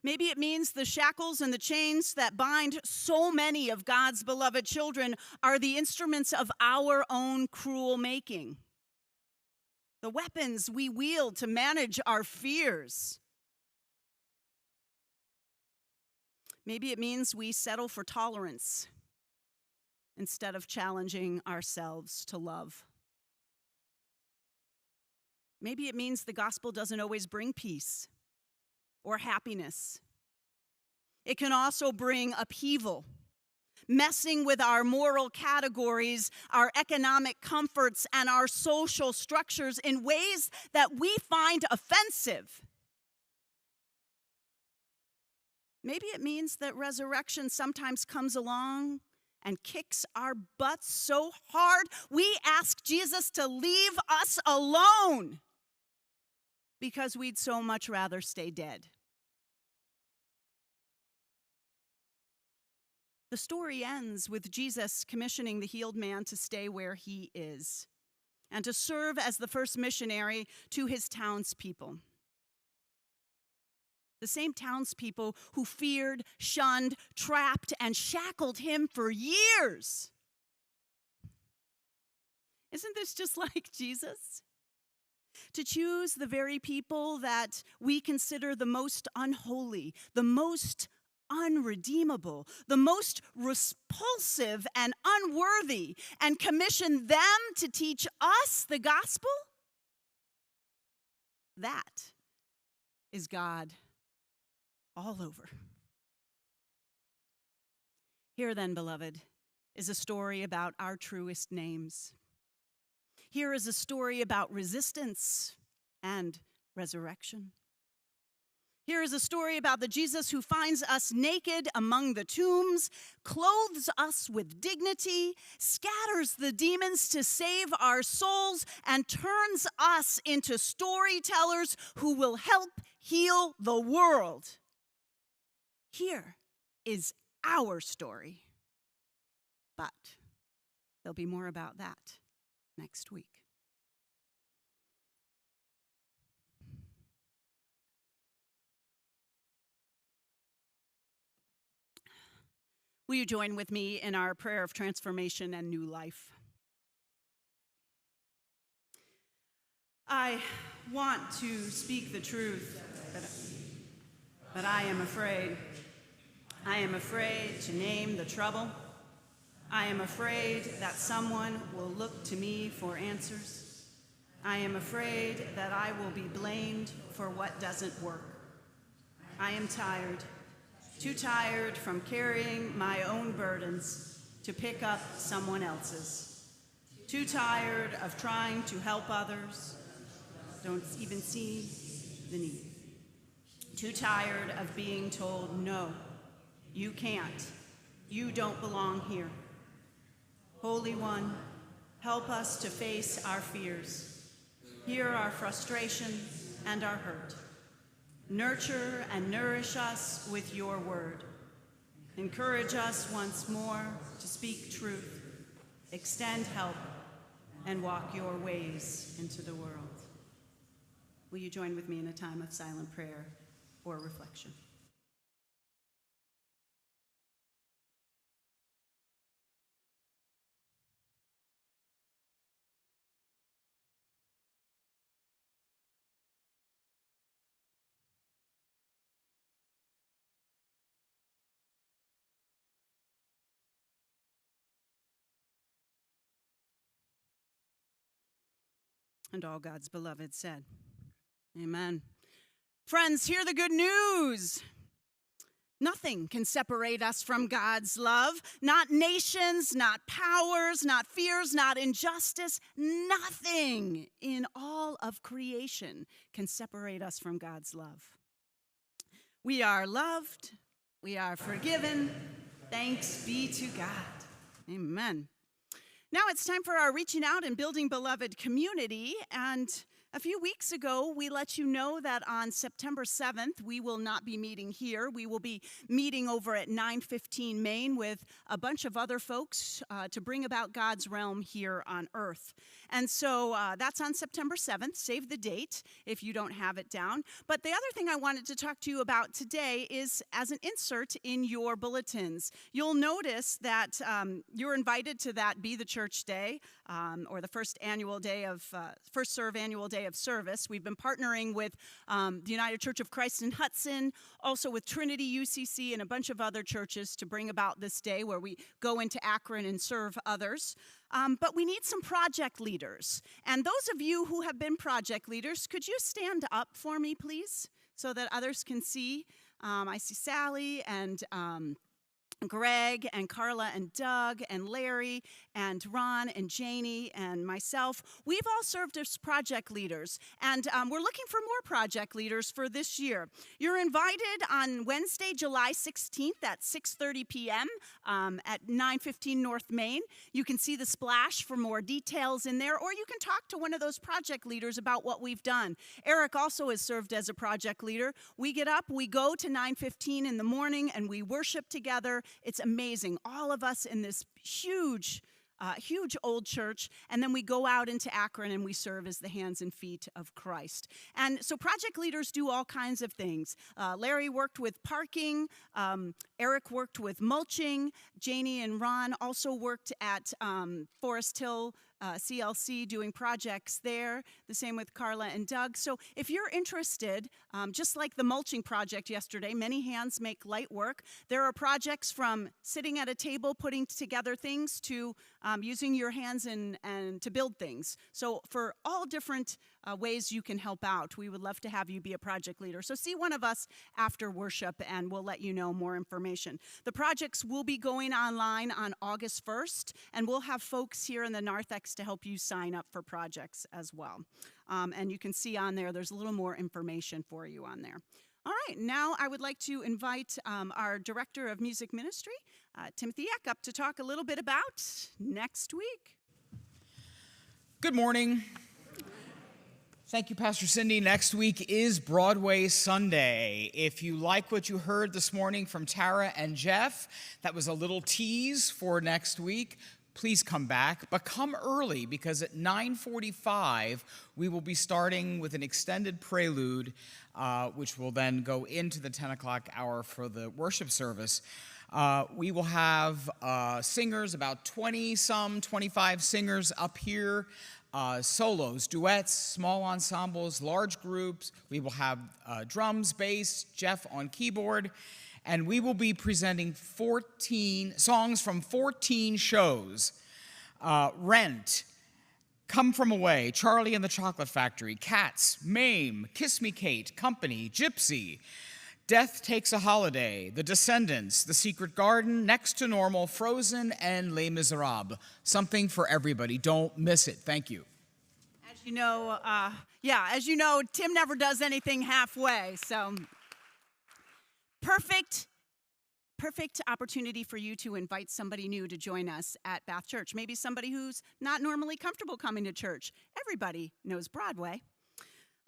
Maybe it means the shackles and the chains that bind so many of God's beloved children are the instruments of our own cruel making. The weapons we wield to manage our fears. Maybe it means we settle for tolerance instead of challenging ourselves to love. Maybe it means the gospel doesn't always bring peace or happiness. It can also bring upheaval, messing with our moral categories, our economic comforts, and our social structures in ways that we find offensive. Maybe it means that resurrection sometimes comes along and kicks our butts so hard we ask Jesus to leave us alone because we'd so much rather stay dead. The story ends with Jesus commissioning the healed man to stay where he is and to serve as the first missionary to his townspeople. The same townspeople who feared, shunned, trapped, and shackled him for years. Isn't this just like Jesus? To choose the very people that we consider the most unholy, the most unredeemable, the most repulsive and unworthy, and commission them to teach us the gospel? That is God all over. Here then, beloved, is a story about our truest names. Here is a story about resistance and resurrection. Here is a story about the Jesus who finds us naked among the tombs, clothes us with dignity, scatters the demons to save our souls, and turns us into storytellers who will help heal the world. Here is our story. But there'll be more about that next week. Will you join with me in our prayer of transformation and new life? I want to speak the truth, but I am afraid. I am afraid to name the trouble. I am afraid that someone will look to me for answers. I am afraid that I will be blamed for what doesn't work. I am tired, too tired from carrying my own burdens to pick up someone else's. Too tired of trying to help others, don't even see the need. Too tired of being told, no, you can't. You don't belong here. Holy One, help us to face our fears, hear our frustration and our hurt. Nurture and nourish us with your word. Encourage us once more to speak truth, extend help, and walk your ways into the world. Will you join with me in a time of silent prayer or reflection? And all God's beloved said, amen. Friends, hear the good news. Nothing can separate us from God's love. Not nations, not powers, not fears, not injustice. Nothing in all of creation can separate us from God's love. We are loved. We are forgiven. Thanks be to God. Amen. Now it's time for our Reaching Out and Building Beloved community. And A few weeks ago, we let you know that on September 7th, we will not be meeting here. We will be meeting over at 915 Main with a bunch of other folks to bring about God's realm here on earth. And so that's on September 7th. Save the date if you don't have it down. But the other thing I wanted to talk to you about today is as an insert in your bulletins. You'll notice that you're invited to that Be the Church Day, or the first serve annual day of service. We've been partnering with the United Church of Christ in Hudson, also with Trinity UCC and a bunch of other churches to bring about this day where we go into Akron and serve others. But we need some project leaders. And those of you who have been project leaders, could you stand up for me, please, so that others can see? I see Sally and Greg and Carla and Doug and Larry and Ron and Janie and myself. We've all served as project leaders, and we're looking for more project leaders for this year. You're invited on Wednesday, July 16th at 6:30 p.m. At 915 North Main. You can see the splash for more details in there, or you can talk to one of those project leaders about what we've done. Eric also has served as a project leader. We get up, we go to 915 in the morning, and we worship together. It's amazing. All of us in this huge old church, and then we go out into Akron and we serve as the hands and feet of Christ. And so project leaders do all kinds of things. Larry worked with parking. Eric worked with mulching. Janie and Ron also worked at Forest Hill CLC doing projects there. The same with Carla and Doug. So if you're interested, just like the mulching project yesterday, many hands make light work. There are projects from sitting at a table, putting together things, to using your hands and to build things. So for all different ways you can help out, we would love to have you be a project leader. So see one of us after worship and we'll let you know more information. The projects will be going online on August 1st, and we'll have folks here in the narthex to help you sign up for projects as well. And you can see on there, there's a little more information for you on there. All right, now I would like to invite our Director of Music Ministry, Timothy Eck, up to talk a little bit about next week. Good morning. Thank you, Pastor Cindy. Next week is Broadway Sunday. If you like what you heard this morning from Tara and Jeff, that was a little tease for next week. Please come back, but come early, because at 9:45 we will be starting with an extended prelude, which will then go into the 10 o'clock hour for the worship service. We will have singers, about 25 singers up here, solos, duets, small ensembles, large groups. We will have drums, bass, Jeff on keyboard. And we will be presenting 14 songs from 14 shows. Rent, Come From Away, Charlie and the Chocolate Factory, Cats, Mame, Kiss Me Kate, Company, Gypsy, Death Takes a Holiday, The Descendants, The Secret Garden, Next to Normal, Frozen, and Les Miserables. Something for everybody. Don't miss it. Thank you. As you know, Tim never does anything halfway, so... Perfect opportunity for you to invite somebody new to join us at Bath Church. Maybe somebody who's not normally comfortable coming to church. Everybody knows Broadway.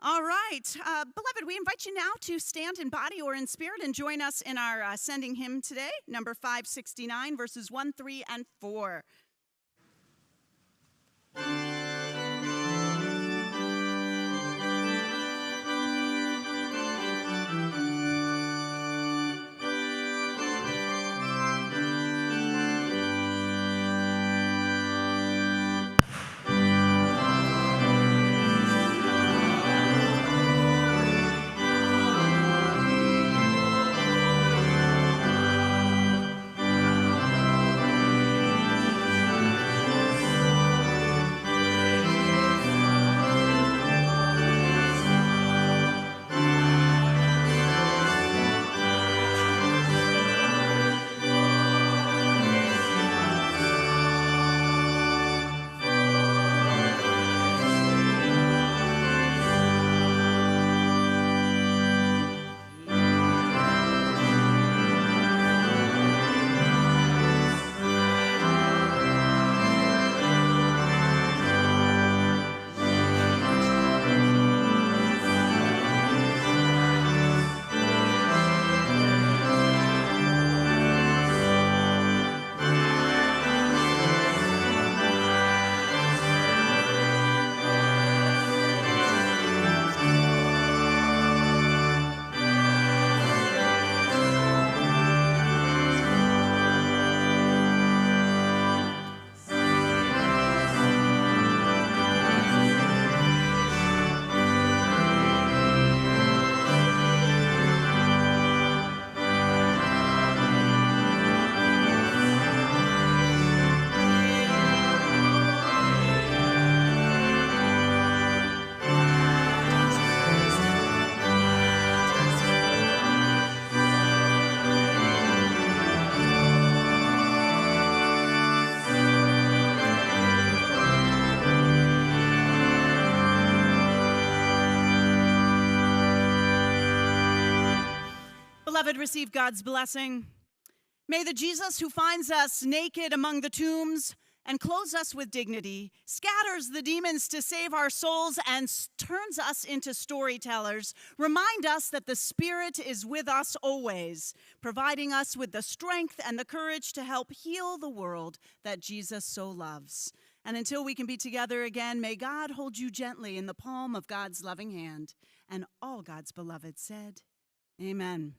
All right, beloved, we invite you now to stand in body or in spirit and join us in our sending hymn today, number 569, verses 1, 3, and 4. beloved, receive God's blessing. May the Jesus who finds us naked among the tombs and clothes us with dignity, scatters the demons to save our souls, and turns us into storytellers, remind us that the Spirit is with us always, providing us with the strength and the courage to help heal the world that Jesus so loves. And until we can be together again, may God hold you gently in the palm of God's loving hand. And all God's beloved said, Amen.